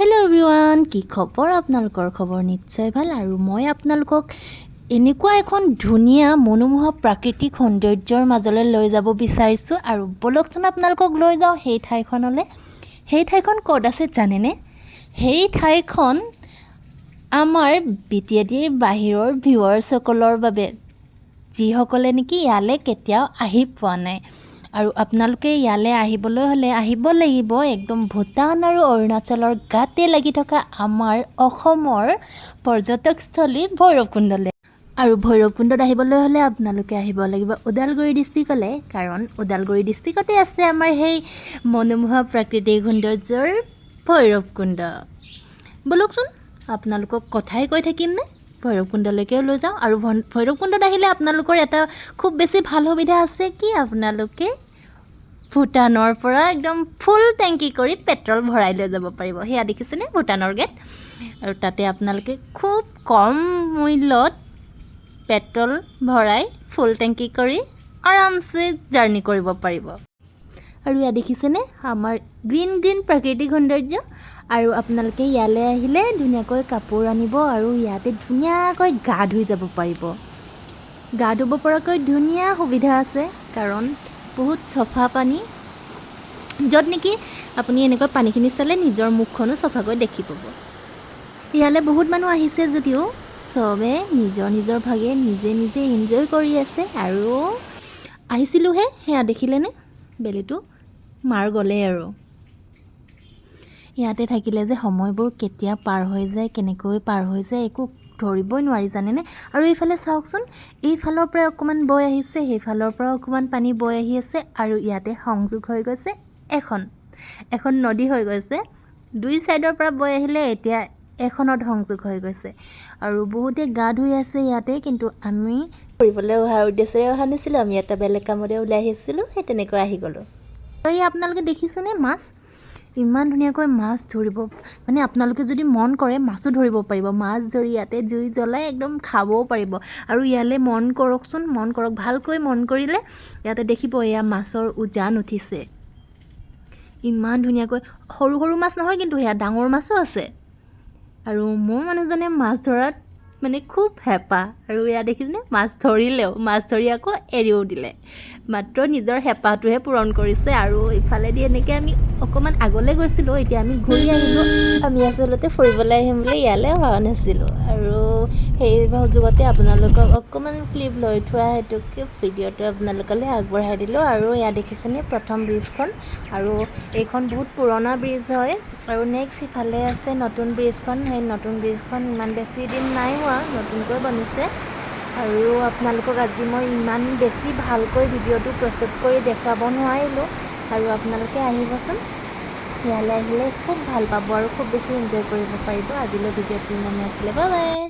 hello everyone কি খবৰ আপোনালোকৰ খবৰ নিশ্চয় ভাল আৰু মই আপোনালোকক এনেকুৱা এখন ধুনীয়া মনোমোহা প্ৰাকৃতিক সৌন্দৰ্যৰ মাজলৈ লৈ যাব বিচাৰিছো আৰু বলকচোন আপোনালোকক লৈ যাও সেই ঠাইখনলৈ সেই ঠাইখন ক'ত আছে জানেনে সেই ঠাইখন আমাৰ বিটিএডিৰ বাহিৰৰ ভিউৱাৰ্ছসকলৰ বাবে যিসকলে নেকি ইয়ালৈ কেতিয়াও আহি পোৱা নাই আৰু আপোনালোকে ইয়ালৈ আহিবলৈ হলে আহিব লাগিব একদম ভূটান আৰু অৰুণাচলৰ গাতে লাগি থকা আমাৰ অসমৰ পৰ্যটকস্থলী ভৈৰৱকুণ্ডলৈ আৰু ভৈৰৱকুণ্ডত আহিবলৈ হলে আপোনালোকে আহিব লাগিব ওদালগুৰি ডিষ্ট্ৰিক্টলৈ কাৰণ ওদালগুৰি ডিষ্ট্ৰিক্টতে আছে আমাৰ সেই মনোমোহা প্ৰাকৃতিক সৌন্দৰ্যৰ ভৈৰৱকুণ্ড বলকচোন আপোনালোকক কথাই কৈ থাকিম নে ভৈৰৱকুণ্ডলৈকে লৈ যাওঁ আৰু ভৈৰৱকুণ্ডত আহিলে আপোনালোকৰ এটা খুব বেছি ভাল সুবিধা আছে কি আপোনালোকে ভূটানৰ পৰা একদম ফুল টেংকি কৰি পেট্ৰল ভৰাই লৈ যাব পাৰিব হেয়া দেখিছেনে ভূটানৰ গেট আৰু তাতে আপোনালোকে খুব কম মূল্যত পেট্ৰল ভৰাই ফুল টেংকি কৰি আৰামছে জাৰ্নি কৰিব পাৰিব আৰু ইয়া দেখিছেনে আমাৰ গ্ৰীণ প্ৰাকৃতিক সৌন্দৰ্য আৰু আপোনালোকে ইয়ালৈ আহিলে ধুনীয়াকৈ কাপোৰ আনিব আৰু ইয়াতে ধুনীয়াকৈ গা ধুই যাব পাৰিব গা ধুব পৰাকৈ ধুনীয়া সুবিধা আছে কাৰণ বহুত চফা পানী য'ত নেকি আপুনি এনেকৈ পানীখিনি চালে নিজৰ মুখখনো চফাকৈ দেখি পাব ইয়ালৈ বহুত মানুহ আহিছে যদিও চবে নিজৰ ভাগে নিজে এনজয় কৰি আছে আৰু আহিছিলোঁহে সেয়া দেখিলেনে বেলিটো মাৰ গ'লে আৰু ইয়াতে থাকিলে যে সময়বোৰ কেতিয়া পাৰ হৈ যায় কেনেকৈ পাৰ হৈ যায় একো ধৰিবই নোৱাৰি জানেনে আৰু এইফালে চাওকচোন এইফালৰ পৰা অকণমান বৈ আহিছে সেইফালৰ পৰা অকণমান পানী বৈ আহি আছে আৰু ইয়াতে সংযোগ হৈ গৈছে এখন নদী হৈ গৈছে দুই চাইডৰ পৰা বৈ আহিলে এতিয়া এখনত সংযোগ হৈ গৈছে আৰু বহুতে গা ধুই আছে ইয়াতে কিন্তু আমি ফুৰিবলৈ অহাৰ উদ্দেশ্যেৰে অহা নাছিলোঁ আমি এটা বেলেগ কামতে ওলাই আহিছিলোঁ সেই তেনেকৈ আহি গ'লোঁ এই আপোনালোকে দেখিছেনে মাছ ইমান ধুনীয়াকৈ মাছ ধৰিব মানে আপোনালোকে যদি মন কৰে মাছো ধৰিব পাৰিব মাছ ধৰি ইয়াতে জুই জ্বলাই একদম খাবও পাৰিব আৰু ইয়ালৈ মন কৰক ভালকৈ মন কৰিলে ইয়াতে দেখিব এয়া মাছৰ উজান উঠিছে ইমান ধুনীয়াকৈ সৰু মাছ নহয় কিন্তু সেয়া ডাঙৰ মাছো আছে আৰু মোৰ মানুহজনে মাছ ধৰাত মানে খুব হেঁপাহ আৰু এয়া দেখিছেনে মাছ ধৰি আকৌ এৰিও দিলে মাত্ৰ নিজৰ হেঁপাহটোহে পূৰণ কৰিছে আৰু ইফালেদি এনেকৈ আমি অকণমান আগলৈ গৈছিলোঁ এতিয়া আমি ঘূৰি আহিলোঁ আমি আচলতে ফুৰিবলৈ আহিম বুলি ইয়ালৈ অহা নাছিলোঁ আৰু সেই সুযোগতে আপোনালোকক অকণমান ক্লিপ লৈ থোৱা হেতুকে ভিডিঅ'টো আপোনালোকলৈ আগবঢ়াই দিলোঁ আৰু এয়া দেখিছেনে প্ৰথম ব্ৰিজখন আৰু এইখন বহুত পুৰণা ব্ৰিজ হয় আৰু নেক্সট ইফালে আছে নতুন ব্ৰিজখন সেই নতুন ব্ৰিজখন ইমান বেছি দিন নাই হোৱা নতুনকৈ বনিছে আৰু আপোনালোকক আজি মই ইমান বেছি ভালকৈ ভিডিঅ'টো প্ৰস্তুত কৰি দেখুৱাব নোৱাৰিলোঁ আৰু আপোনালোকে আহিবচোন ইয়ালৈ আহিলে খুব ভাল পাব আৰু খুব বেছি এনজয় কৰিব পাৰিব আজিলৈ ভিডিঅ'টো ইমানেই আছিলে বাই বাই